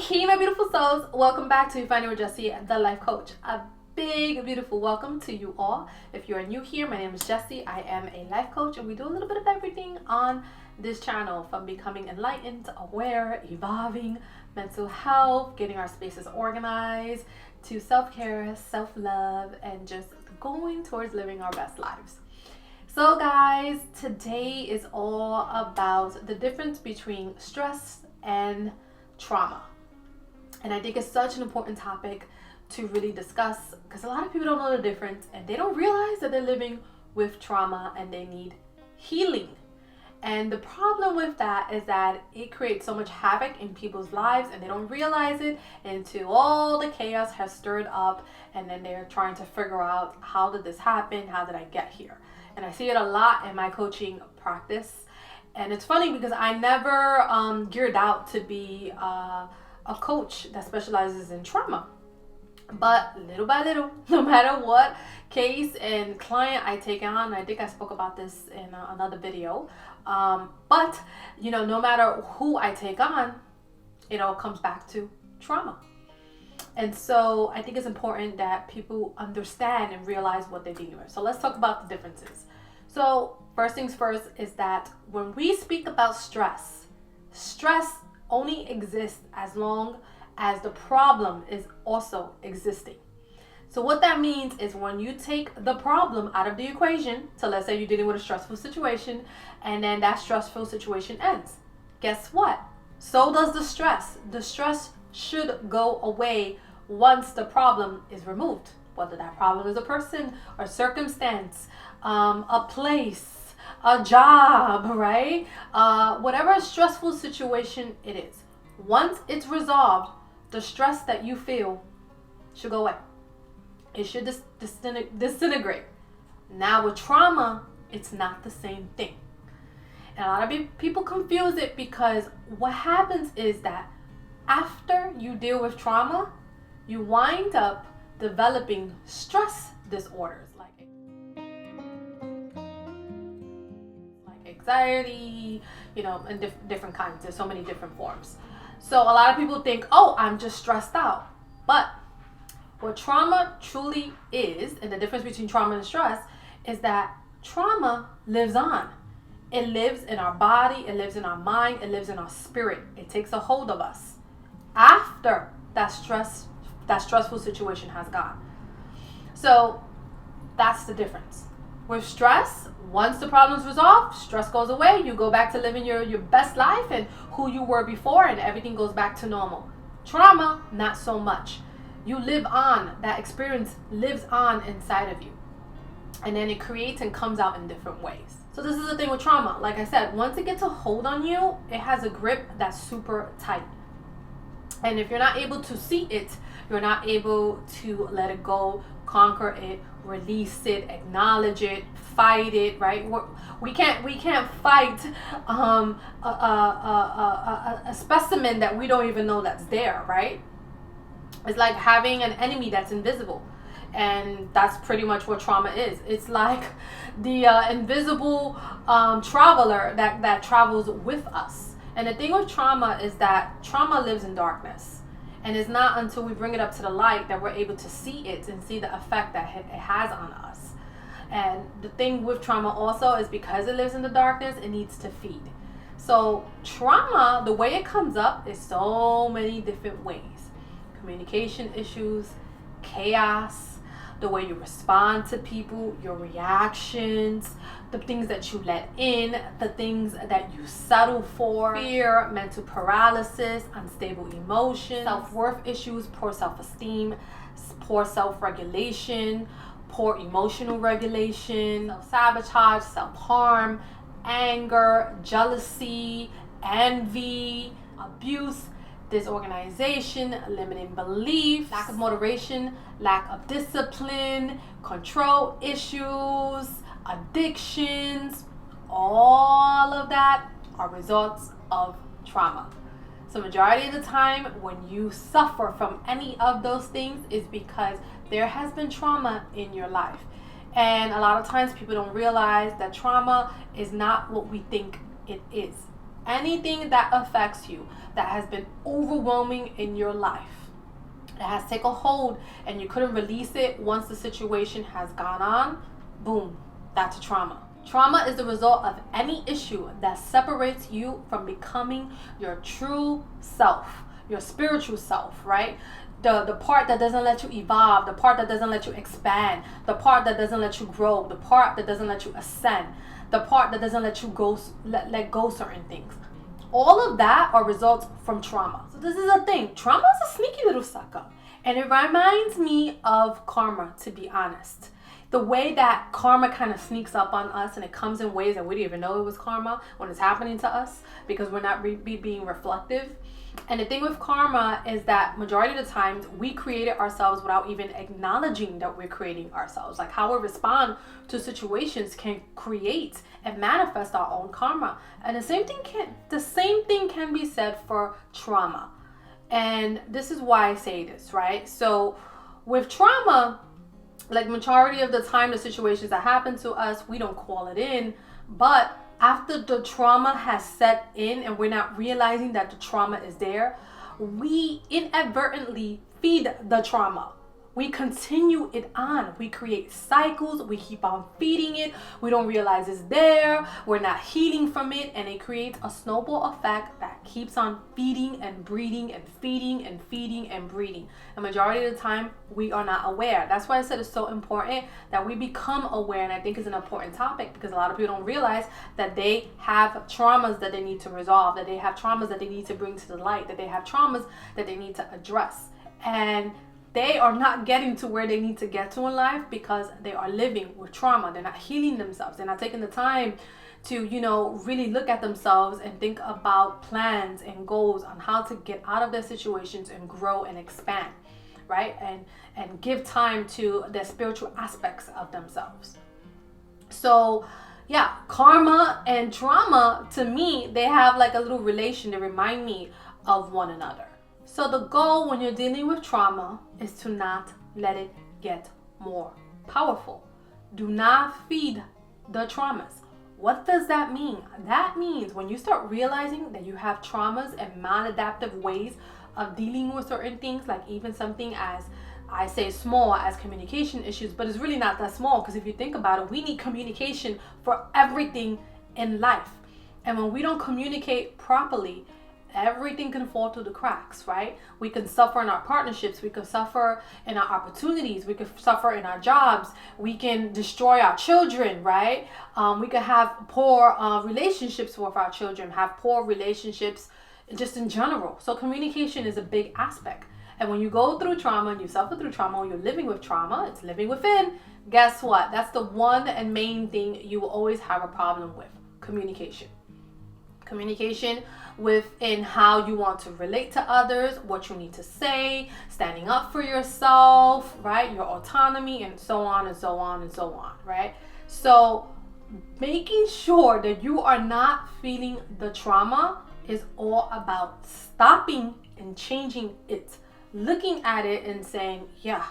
Hey my beautiful souls, welcome back to Finding with Jessie, the life coach. A big beautiful welcome to you all. If you are new here, my name is Jessie. I am a life coach and we do a little bit of everything on this channel, from becoming enlightened, aware, evolving, mental health, getting our spaces organized, to self-care, self-love, and just going towards living our best lives. So guys, today is all about the difference between stress and trauma. And I think it's such an important topic to really discuss, because a lot of people don't know the difference and they don't realize that they're living with trauma and they need healing. And the problem with that is that it creates so much havoc in people's lives and they don't realize it until all the chaos has stirred up, and then they're trying to figure out, how did this happen? How did I get here? And I see it a lot in my coaching practice. And it's funny because I never geared out to be a coach that specializes in trauma. But little by little, no matter what case and client I take on, I think I spoke about this in another video, but no matter who I take on, it all comes back to trauma. And so I think it's important that people understand and realize what they're dealing with. So let's talk about the differences. So first things first is that when we speak about stress only exists as long as the problem is also existing. So what that means is, when you take the problem out of the equation, so let's say you're dealing with a stressful situation and then that stressful situation ends, guess what? So does the stress. The stress should go away once the problem is removed, whether that problem is a person or circumstance, a place, a job, right? Whatever stressful situation it is. Once it's resolved, the stress that you feel should go away. It should disintegrate. Now with trauma, it's not the same thing. And a lot of people confuse it, because what happens is that after you deal with trauma, you wind up developing stress disorders like anxiety, and different kinds. There's so many different forms. So a lot of people think, oh, I'm just stressed out. But what trauma truly is, and the difference between trauma and stress, is that trauma lives on. It lives in our body, it lives in our mind, it lives in our spirit. It takes a hold of us after that stressful situation has gone. So that's the difference. With stress, once the problem's resolved, stress goes away, you go back to living your best life and who you were before, and everything goes back to normal. Trauma, not so much. You live on. That experience lives on inside of you. And then it creates and comes out in different ways. So this is the thing with trauma. Like I said, once it gets a hold on you, it has a grip that's super tight. And if you're not able to see it, you're not able to let it go, conquer it, release it, acknowledge it, fight it, right? We can't fight a specimen that we don't even know that's there, right? It's like having an enemy that's invisible. And that's pretty much what trauma is. It's like the invisible traveler that travels with us. And the thing with trauma is that trauma lives in darkness. And it's not until we bring it up to the light that we're able to see it and see the effect that it has on us. And the thing with trauma also is, because it lives in the darkness, it needs to feed. So trauma, the way it comes up is so many different ways. Communication issues, chaos, the way you respond to people, your reactions, the things that you let in, the things that you settle for, fear, mental paralysis, unstable emotions, self-worth issues, poor self-esteem, poor self-regulation, poor emotional regulation, self-sabotage, self-harm, anger, jealousy, envy, abuse, disorganization, limiting belief, lack of motivation, lack of discipline, control issues, addictions. All of that are results of trauma. So majority of the time when you suffer from any of those things is because there has been trauma in your life. And a lot of times people don't realize that trauma is not what we think it is. anything that affects you, that has been overwhelming in your life, that has taken a hold and you couldn't release it once the situation has gone on, boom, that's a trauma. Trauma is the result of any issue that separates you from becoming your true self, your spiritual self, right? The part that doesn't let you evolve, the part that doesn't let you expand, the part that doesn't let you grow, the part that doesn't let you ascend, the part that doesn't let you go, let go certain things. All of that are results from trauma. So this is a thing. Trauma is a sneaky little sucker. And it reminds me of karma, to be honest. The way that karma kind of sneaks up on us, and it comes in ways that we didn't even know it was karma when it's happening to us, because we're not being reflective. And the thing with karma is that majority of the times we create it ourselves without even acknowledging that we're creating ourselves. Like how we respond to situations can create and manifest our own karma. And the same thing can be said for trauma. And this is why I say this, right? So with trauma, like majority of the time, the situations that happen to us, we don't call it in. But after the trauma has set in and we're not realizing that the trauma is there, we inadvertently feed the trauma. We continue it on. We create cycles. We keep on feeding it. We don't realize it's there. We're not healing from it. And it creates a snowball effect that keeps on feeding and breeding and feeding and feeding and breeding. The majority of the time, we are not aware. That's why I said it's so important that we become aware. And I think it's an important topic because a lot of people don't realize that they have traumas that they need to resolve, that they have traumas that they need to bring to the light, that they have traumas that they need to address. And they are not getting to where they need to get to in life because they are living with trauma. They're not healing themselves. They're not taking the time to, really look at themselves and think about plans and goals on how to get out of their situations and grow and expand, right? And give time to their spiritual aspects of themselves. So yeah, karma and trauma, to me, they have like a little relation. They remind me of one another. So the goal when you're dealing with trauma is to not let it get more powerful. Do not feed the traumas. What does that mean? That means when you start realizing that you have traumas and maladaptive ways of dealing with certain things, like even something as, I say small as communication issues, but it's really not that small because if you think about it, we need communication for everything in life. And when we don't communicate properly, everything can fall through the cracks, right? We can suffer in our partnerships. We can suffer in our opportunities. We can suffer in our jobs. We can destroy our children, right? We can have poor relationships with our children, have poor relationships just in general. So communication is a big aspect. And when you go through trauma and you suffer through trauma, or you're living with trauma, it's living within, guess what? That's the one and main thing you will always have a problem with: communication. Communication within how you want to relate to others, what you need to say, standing up for yourself, right? Your autonomy, and so on and so on and so on, right? So making sure that you are not feeling the trauma is all about stopping and changing it. Looking at it and saying, yeah,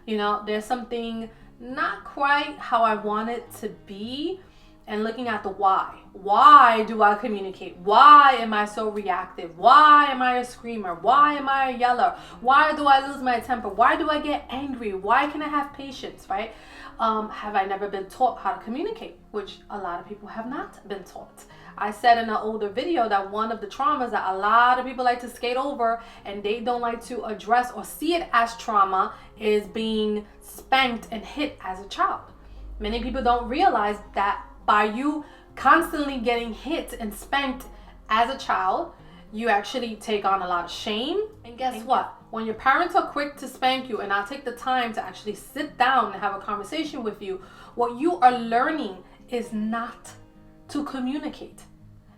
there's something not quite how I want it to be. And looking at the why. Why do I communicate? Why am I so reactive? Why am I a screamer? Why am I a yeller? Why do I lose my temper? Why do I get angry? Why can I have patience, right? Have I never been taught how to communicate? Which a lot of people have not been taught. I said in an older video that one of the traumas that a lot of people like to skate over and they don't like to address or see it as trauma is being spanked and hit as a child. Many people don't realize that by you constantly getting hit and spanked as a child, you actually take on a lot of shame. And guess what? When your parents are quick to spank you and not take the time to actually sit down and have a conversation with you, what you are learning is not to communicate.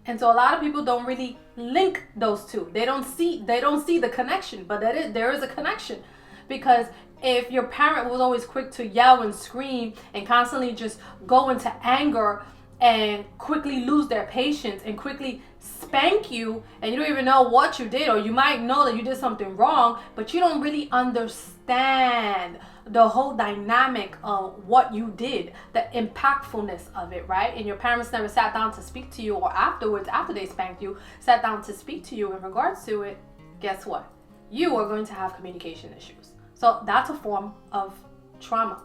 And so a lot of people don't really link those two. They don't see the connection, but there is a connection. Because if your parent was always quick to yell and scream and constantly just go into anger and quickly lose their patience and quickly spank you, and you don't even know what you did, or you might know that you did something wrong, but you don't really understand the whole dynamic of what you did, the impactfulness of it, right? And your parents never sat down to speak to you, or afterwards, after they spanked you, sat down to speak to you in regards to it, guess what? You are going to have communication issues. So that's a form of trauma.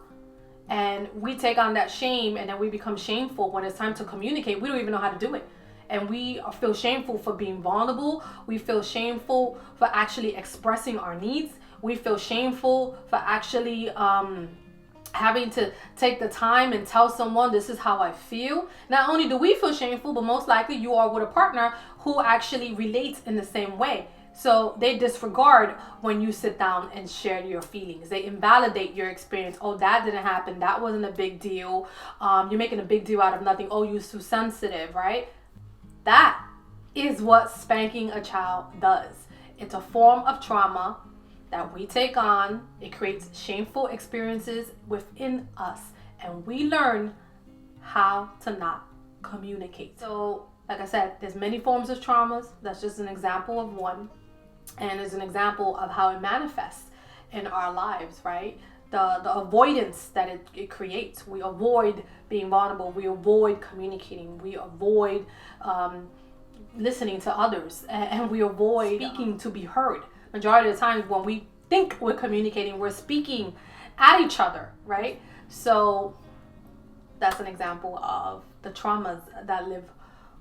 And we take on that shame, and then we become shameful when it's time to communicate. We don't even know how to do it. And we feel shameful for being vulnerable. We feel shameful for actually expressing our needs. We feel shameful for actually having to take the time and tell someone, this is how I feel. Not only do we feel shameful, but most likely you are with a partner who actually relates in the same way. So they disregard when you sit down and share your feelings. They invalidate your experience. Oh, that didn't happen. That wasn't a big deal. You're making a big deal out of nothing. Oh, you're too sensitive, right? That is what spanking a child does. It's a form of trauma that we take on. It creates shameful experiences within us, and we learn how to not communicate. So, like I said, there's many forms of traumas. That's just an example of one. And it's an example of how it manifests in our lives, right? The avoidance that it creates. We avoid being vulnerable. We avoid communicating. We avoid listening to others. And we avoid speaking to be heard. Majority of the times when we think we're communicating, we're speaking at each other, right? So that's an example of the traumas that live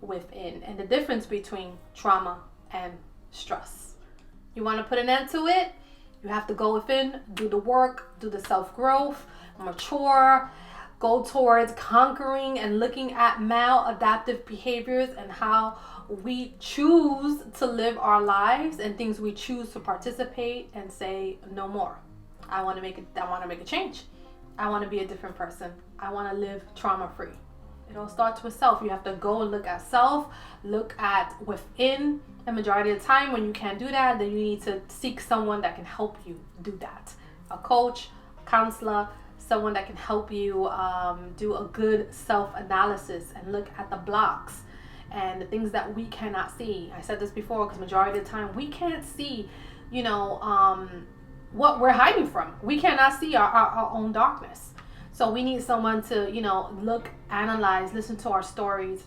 within, and the difference between trauma and stress. You want to put an end to it? You have to go within, do the work, do the self-growth, mature, go towards conquering and looking at maladaptive behaviors and how we choose to live our lives and things we choose to participate and say no more. I want to make a change. I want to be a different person. I want to live trauma-free. It all starts with self. You have to go and look at self, look at within. And majority of the time when you can't do that, then you need to seek someone that can help you do that. A coach, a counselor, someone that can help you do a good self-analysis and look at the blocks and the things that we cannot see. I said this before, because majority of the time we can't see, what we're hiding from. We cannot see our own darkness. So we need someone to, look, analyze, listen to our stories,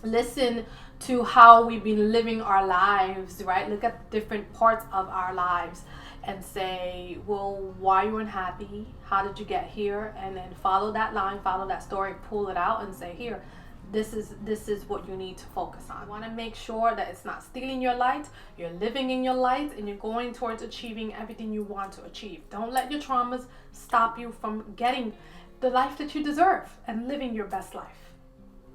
listen to how we've been living our lives, right? Look at different parts of our lives and say, well, why are you unhappy? How did you get here? And then follow that line, follow that story, pull it out and say, here, this is what you need to focus on. You want to make sure that it's not stealing your light, you're living in your light, and you're going towards achieving everything you want to achieve. Don't let your traumas stop you from getting the life that you deserve and living your best life.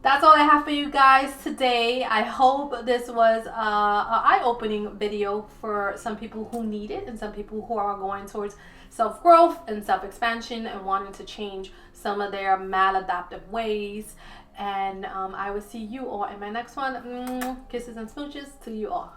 That's all I have for you guys today. I hope this was an eye-opening video for some people who need it and some people who are going towards self-growth and self-expansion and wanting to change some of their maladaptive ways. And I will see you all in my next one. Kisses and smooches to you all.